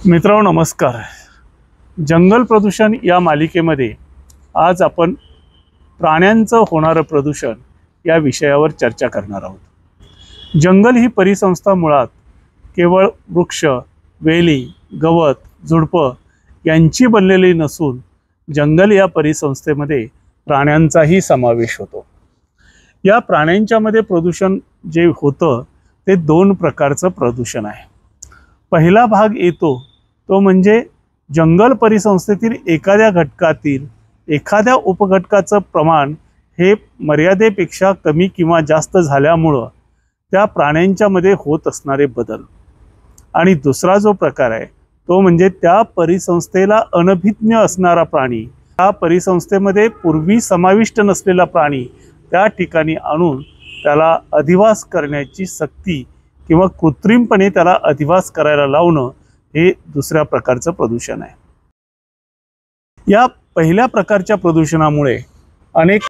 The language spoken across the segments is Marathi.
मित्रांनो नमस्कार। जंगल प्रदूषण या मालिकेमध्ये आज आपण प्राण्यांचं होणारं प्रदूषण या विषयावर चर्चा करणार आहोत। जंगल ही परिसंस्था मुळात केवळ वृक्ष, वेली, गवत, झुडपं यांची बनलेली नसून जंगल या परिसंस्थेमध्ये प्राण्यांचाही समावेश होतो। या प्राण्यांच्यामध्ये प्रदूषण जे होतं ते दोन प्रकारचं प्रदूषण आहे। पहिला भाग येतो तो म्हणजे जंगल परिसंस्थेतील एखाद्या घटकातील एखाद्या उपघटकाचं प्रमाण हे मर्यादेपेक्षा कमी किंवा जास्त झाल्यामुळं त्या प्राण्यांच्यामध्ये होत असणारे बदल। आणि दुसरा जो प्रकार आहे तो म्हणजे त्या परिसंस्थेला अनभिज्ञ असणारा प्राणी, त्या परिसंस्थेमध्ये पूर्वी समाविष्ट नसलेला प्राणी त्या ठिकाणी आणून त्याला अधिवास करण्याची सक्ती किंवा कृत्रिमपणे त्याला अधिवास करायला लावणं हे दुसऱ्या प्रकारचं प्रदूषण आहे। या पहिल्या प्रकारच्या प्रदूषणामुळे अनेक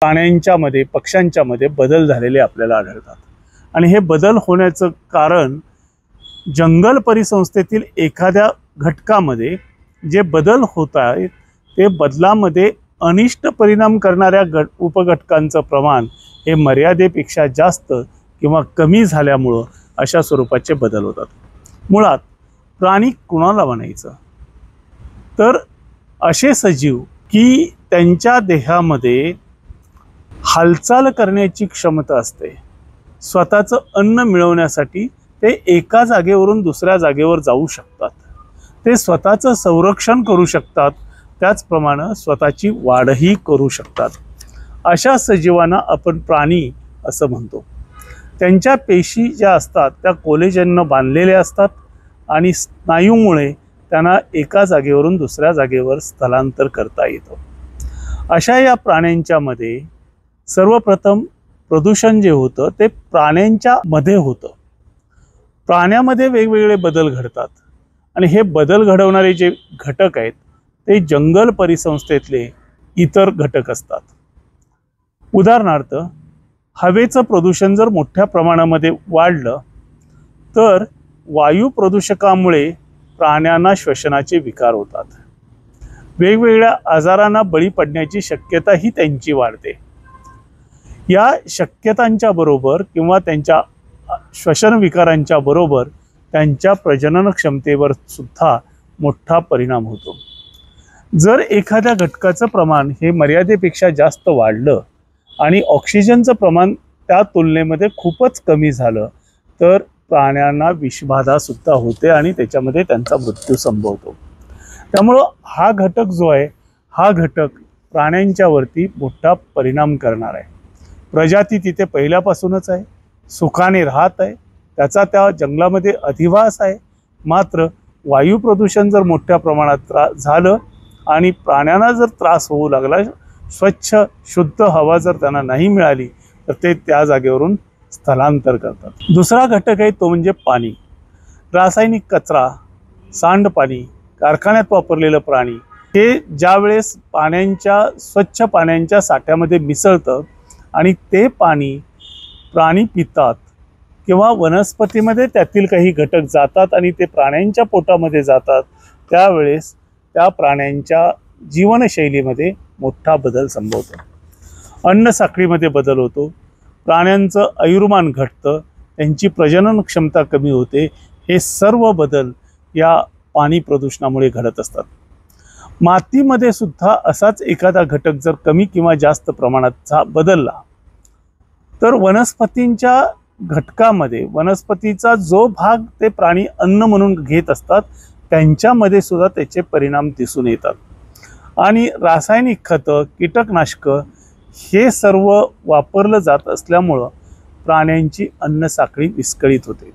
प्राण्यांच्यामध्ये, पक्ष्यांच्यामध्ये बदल झालेले आपल्याला आढळतात। आणि हे बदल होण्याचं कारण जंगल परिसंस्थेतील एखाद्या घटकामध्ये जे बदल होत आहेत ते बदलामध्ये अनिष्ट परिणाम करणाऱ्या उपघटकांचं प्रमाण हे मर्यादेपेक्षा जास्त किंवा कमी झाल्यामुळं अशा स्वरूपाचे बदल होतात। मुळात प्राणी कुणाला म्हणायचं तर असे सजीव की त्यांच्या देहामध्ये हालचाल करण्याची क्षमता असते। स्वतःचं अन्न मिळवण्यासाठी ते एका जागेवरून दुसऱ्या जागेवर जाऊ शकतात, ते स्वतःचं संरक्षण करू शकतात, त्याचप्रमाणे स्वतःची वाढही करू शकतात। अशा सजीवांना आपण प्राणी असं म्हणतो। त्यांच्या पेशी ज्या असतात त्या कोलेजनने बांधलेल्या असतात आणि स्नायूमुळे त्यांना एका जागेवरून दुसऱ्या जागेवर स्थलांतर करता येतं। अशा या प्राण्यांच्यामध्ये सर्वप्रथम प्रदूषण जे होतं ते प्राण्यांच्या मध्ये होतं। प्राण्यामध्ये वेगवेगळे बदल घडतात आणि हे बदल घडवणारे जे घटक आहेत ते जंगल परिसंस्थेतले इतर घटक असतात। उदाहरणार्थ हवेचं प्रदूषण जर मोठ्या प्रमाणामध्ये वाढलं तर वायू प्रदूषकामुळे प्राण्यांना श्वसनाचे विकार होतात, वेगवेगळ्या आजारांना बळी पडण्याची शक्यताही त्यांची वाढते। या शक्यतांच्या बरोबर किंवा त्यांच्या श्वसन विकारांच्या बरोबर त्यांच्या प्रजनन क्षमतेवर सुद्धा मोठा परिणाम होतो। जर एखाद्या घटकाचं प्रमाण हे मर्यादेपेक्षा जास्त वाढलं आणि ऑक्सिजनचं प्रमाण त्या तुलनेमध्ये खूपच कमी झालं तर प्राण्यांना विषबाधा सुद्धा होते आणि त्याच्यामध्ये त्यांचा मृत्यू संभवतो। त्यामुळं हा घटक जो आहे हा घटक प्राण्यांच्यावरती मोठा परिणाम करणार आहे। प्रजाती तिथे पहिल्यापासूनच आहे, सुखाने राहत आहे, त्याचा त्या जंगलामध्ये अधिवास आहे। मात्र वायू प्रदूषण जर मोठ्या प्रमाणात झालं आणि प्राण्यांना जर त्रास होऊ लागला, स्वच्छ शुद्ध हवा जर त्यांना नाही मिळाली तर ते त्या जागेवरून स्थलांतर करतात। दुसरा घटक आहे तो म्हणजे पाणी। रासायनिक कचरा, सांडपाणी, कारखान्यात वापरलेलं पाणी हे ज्या वेळेस पाण्याच्या स्वच्छ पाण्याच्या साठ्यामध्ये मिसळतं आणि ते पाणी प्राणी पितात किंवा वनस्पतीमध्ये त्यातील काही घटक जातात आणि ते प्राण्यांच्या पोटामध्ये जातात, त्यावेळेस त्या प्राण्यांच्या जीवनशैलीमध्ये मोठा बदल संभवतो। अन्न साखळीमध्ये बदल होतो, प्राण्यांचं आयुर्मान घटतं, त्यांची प्रजनन क्षमता कमी होते। हे सर्व बदल या पाणी प्रदूषणामुळे घडत असतात। मातीमध्ये सुद्धा असाच एखादा घटक जर कमी किंवा जास्त प्रमाणात बदलला तर वनस्पतींच्या घटकामध्ये वनस्पतीचा जो भाग ते प्राणी अन्न म्हणून घेत असतात त्यांच्यामध्ये सुद्धा त्याचे परिणाम दिसून येतात। आणि रासायनिक खतं, कीटकनाशकं हे सर्व वापरलं जात असल्यामुळं प्राण्यांची अन्न साखळी विस्कळीत होते।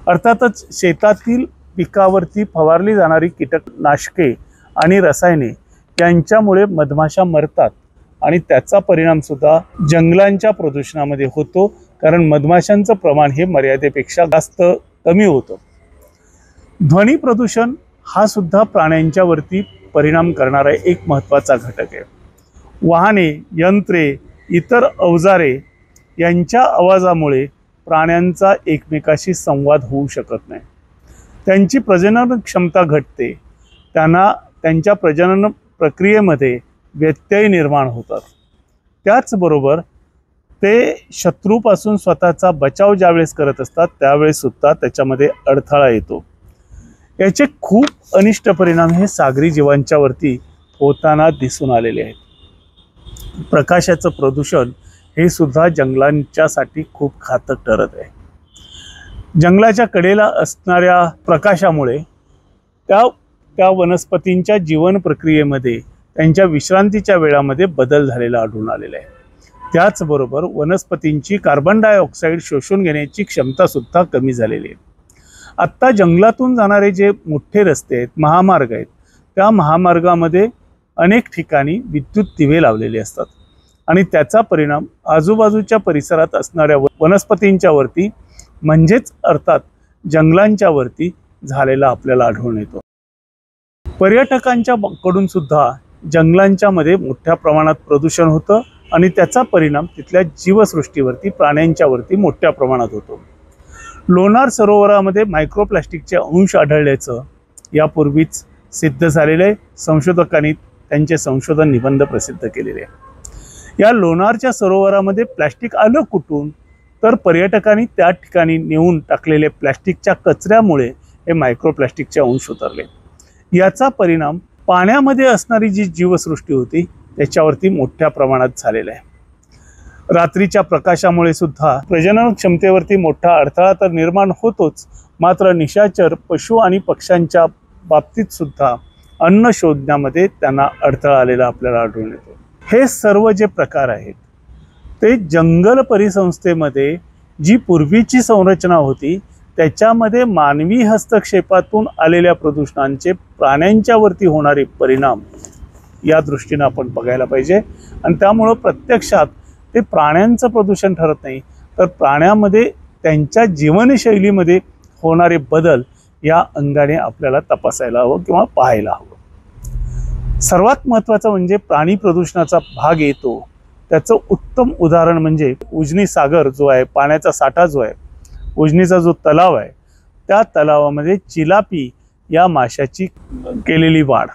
अर्थातच शेतातील पिकावरती फवारली जाणारी कीटकनाशके आणि रसायने यांच्यामुळे मधमाशा मरतात आणि त्याचा परिणाम सुद्धा जंगलांच्या प्रदूषणामध्ये होतो, कारण मधमाशांचं प्रमाण हे मर्यादेपेक्षा जास्त कमी होतं। ध्वनी प्रदूषण हा सुद्धा प्राण्यांच्यावरती परिणाम करणारा एक महत्त्वाचा घटक आहे। वाहने, यंत्रे, इतर अवजारे यांच्या आवाजामुळे प्राण्यांचा एकमेकाशी संवाद होऊ शकत नाही। त्यांची प्रजनन क्षमता घटते, त्यांना त्यांच्या प्रजनन प्रक्रियेमध्ये व्यत्यय निर्माण होतात। त्याचबरोबर ते शत्रूपासून स्वतःचा बचाव ज्यावेळेस करत असतात त्यावेळेस सुद्धा त्याच्यामध्ये अडथळा येतो। याचे खूप अनिष्ट परिणाम हे सागरी जीवांच्यावरती होताना दिसून आलेले आहेत। प्रकाशाचं प्रदूषण हे सुद्धा जंगलांच्यासाठी खूप घातक ठरत आहे। जंगलाच्या कडेला असणाऱ्या प्रकाशामुळे त्या वनस्पतींच्या जीवन प्रक्रियेमध्ये त्यांच्या विश्रांतीच्या वेळामध्ये बदल झालेला आढळून आलेला आहे। त्याचबरोबर वनस्पतींची कार्बन डायऑक्साईड शोषून घेण्याची क्षमता सुद्धा कमी झालेली आहे। आत्ता जंगलातून जाणारे जे मोठे रस्ते आहेत, महामार्ग आहेत, त्या महामार्गामध्ये अनेक ठिकाणी विद्युत दिवे लावलेले असतात आणि त्याचा परिणाम आजूबाजूच्या परिसरात असणाऱ्या वनस्पतींच्या वरती म्हणजेच अर्थात जंगलांच्या वरती झालेला आपल्याला आढळून येतो। पर्यटकांच्या कडून सुद्धा जंगलांच्या मध्ये मोठ्या प्रमाणात प्रदूषण होतं आणि त्याचा परिणाम तिथल्या जीवसृष्टीवरती, प्राण्यांच्या वरती मोठ्या प्रमाणात होतो। लोणार सरोवरामध्ये मायक्रोप्लास्टिकचे अंश आढळल्याचं यापूर्वीच सिद्ध झालेलं आहे। संशोधकांनी त्यांचे संशोधन निबंध प्रसिद्ध केलेले आहे। या लोणारच्या सरोवरामध्ये प्लास्टिक आलं कुठून, तर पर्यटकांनी त्या ठिकाणी नेऊन टाकलेले प्लास्टिकच्या कचऱ्यामुळे हे मायक्रोप्लास्टिकचे अंश उतरले। याचा परिणाम पाण्यामध्ये असणारी जी जीवसृष्टी होती त्याच्यावरती मोठ्या प्रमाणात झालेला आहे। रात्रीच्या प्रकाशामुळे सुद्धा प्रजनन क्षमतेवरती मोठा अडथळा तर निर्माण होतोच, मात्र निशाचर पशु आणि पक्ष्यांच्या बाबतीत सुद्धा अन्न शोधण्यामध्ये त्यांना अडथळा आलेला आपल्याला आढळून येतो। हे सर्व जे प्रकार आहेत ते जंगल परिसंस्थेमध्ये जी पूर्वीची संरचना होती त्याच्यामध्ये मानवी हस्तक्षेपातून आलेल्या प्रदूषणांचे प्राण्यांच्यावरती होणारे परिणाम या दृष्टीने आपण बघायला पाहिजे। आणि त्यामुळे प्रत्यक्षात ते प्राण्यांचं प्रदूषण ठरत नाही, तर प्राण्यामध्ये त्यांच्या जीवनशैलीमध्ये होणारे बदल या अंगाने आपल्याला तपासायला हवं किंवा पाहायला हवं। सर्वात महत्त्वाचं म्हणजे प्राणी प्रदूषणाचा भाग येतो त्याचं उत्तम उदाहरण म्हणजे उजनी सागर जो आहे, पाण्याचा साठा जो आहे, उजनीचा जो तलाव आहे, त्या तलावामध्ये चिलापी या माशाची केलेली वाढ।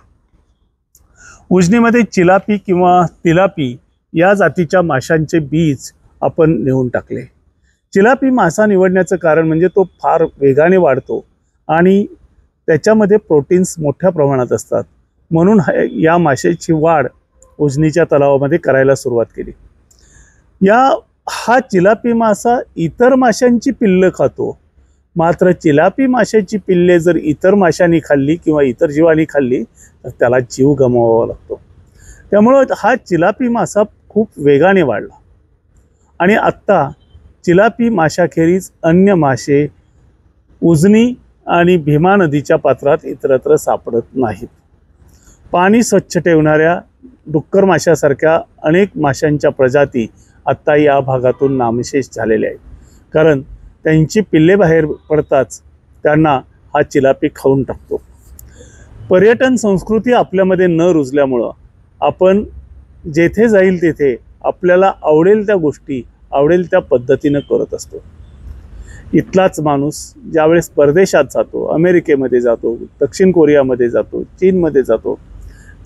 उजनीमध्ये चिलापी किंवा तिलापी या जातीच्या माशांचे बीज आपण नेऊन टाकले। चिलापी मासा निवडण्याचं कारण म्हणजे तो फार वेगाने वाढतो आणि त्याच्यामध्ये प्रोटीन्स मोठ्या प्रमाणात असतात, म्हणून या माशाची वाढ उजनीच्या तलावामध्ये करायला सुरुवात केली। हा चिलापी मासा इतर माशांची पिल्लं खातो, मात्र चिलापी माशाची पिल्ले जर इतर माशांनी खाल्ली किंवा इतर जीवांनी खाल्ली तर त्याला जीव गमवावा लागतो। त्यामुळे हा चिलापी मासा खूप वेगाने वाढला आणि आत्ता चिलापी माशाखेरीज अन्य मासे उजनी आणि भीमा नदीच्या पात्रात इतरत्र सापडत नाहीत। पाणी स्वच्छ ठेवणाऱ्या डुक्कर माशासारख्या अनेक माशांच्या प्रजाती आत्ता या भागातून नामशेष झालेल्या आहेत, कारण त्यांची पिल्ले बाहेर पडताच त्यांना हा चिलापी खाऊन टाकतो। पर्यटन संस्कृती आपल्यामध्ये न रुजल्यामुळं आपण जेथे जाईल तेथे आपल्याला आवडेल त्या गोष्टी आवडेल त्या पद्धतीने करत असतो। इथलाच माणूस ज्यावेळेस परदेशात जातो, अमेरिकेमध्ये जातो, दक्षिण कोरियामध्ये जातो, चीनमध्ये जातो,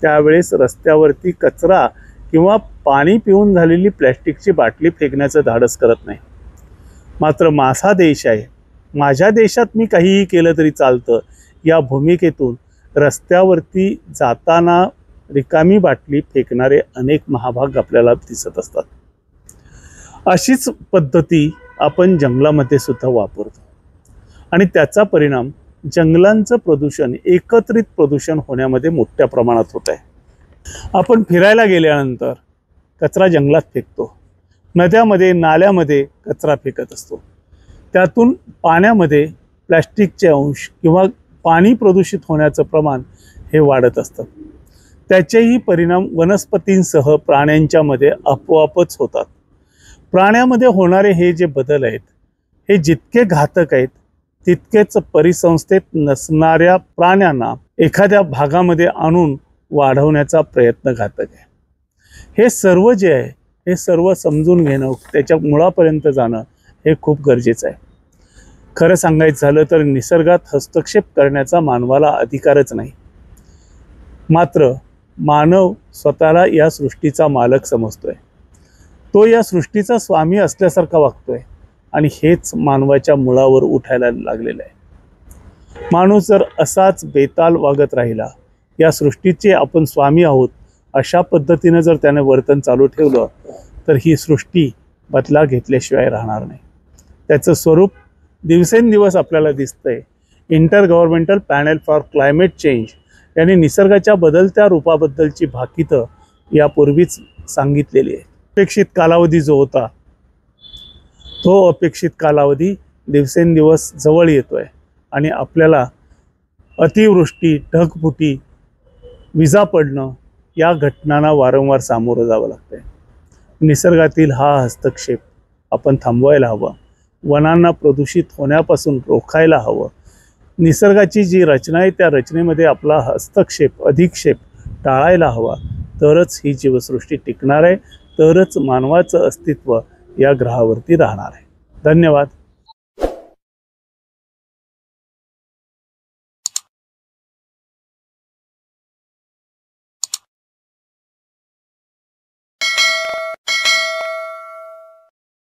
त्यावेळेस रस्त्यावरती कचरा किंवा पाणी पिऊन झालेली प्लॅस्टिकची बाटली फेकण्याचं धाडस करत नाही। मात्र माझा देश आहे, माझ्या देशात मी काहीही केलं तरी चालतं या भूमिकेतून रस्त्यावरती जाताना रिकामी बाटली फेकणारे अनेक महाभाग आपल्याला दिसत असतात। अशीच पद्धती आपण जंगलामध्ये सुद्धा वापरतो आणि त्याचा परिणाम जंगलांचं प्रदूषण, एकत्रित प्रदूषण होण्यामध्ये मोठ्या प्रमाणात होत आहे। आपण फिरायला गेल्यानंतर कचरा जंगलात फेकतो, नद्यामध्ये नाल्यामध्ये कचरा फेकत असतो, त्यातून पाण्यामध्ये प्लॅस्टिकचे अंश किंवा पाणी प्रदूषित होण्याचं प्रमाण हे वाढत असतं। त्याचेही परिणाम वनस्पतींसह प्राण्यांच्यामध्ये आपोआपच होतात। प्राण्यामध्ये होणारे हे जे बदल आहेत हे जितके घातक आहेत तितकेच परिसंस्थेत नसणाऱ्या प्राण्यांना एखाद्या भागामध्ये आणून वाढवण्याचा प्रयत्न घातक आहे। हे सर्व जे आहे हे सर्व समजून घेणं, त्याच्या मुळापर्यंत जाणं हे खूप गरजेचं आहे। खरं सांगायचं झालं तर निसर्गात हस्तक्षेप करण्याचा मानवाला अधिकारच नाही. मात्र मानव स्वतःला या सृष्टीचा मालक समजतोय. तो या सृष्टीचा स्वामी असल्यासारखा वागतोय आणि हेच मानवाच्या मुळावर उठायला लागलेलं आहे. माणूस जर असाच बेताल वागत राहिला, या सृष्टीचे आपण स्वामी आहोत अशा पद्धतीने जर त्याने वर्तन चालू ठेवलं तर ही सृष्टी बदला घेतल्याशिवाय राहणार नाही. त्याचं स्वरूप दिवसेंदिवस आपल्याला दिसतंय. Inter governmental panel for climate change यांनी निसर्गाच्या बदलत्या रूपाबद्दलची भाकितं यापूर्वीच सांगितलेली आहे. अपेक्षित कालावधी जो होता तो अपेक्षित कालावधी दिवसेंदिवस जवळ येतोय आणि आपल्याला अतिवृष्टी, ढगफुटी, विजा पडणं या घटनांना वारंवार सामोरं जावं लागतंय. निसर्गातील हा हस्तक्षेप आपण थांबवायला हवा. वनांना प्रदूषित होण्यापासून रोखायला हवं. निसर्गाची जी रचना आहे त्या रचनेमध्ये आपला हस्तक्षेप, अधिक्षेप टाळायला हवा. तरच ही जीवसृष्टी टिकणार आहे, तरच मानवाचं अस्तित्व या ग्रहावरती राहणार आहे. धन्यवाद.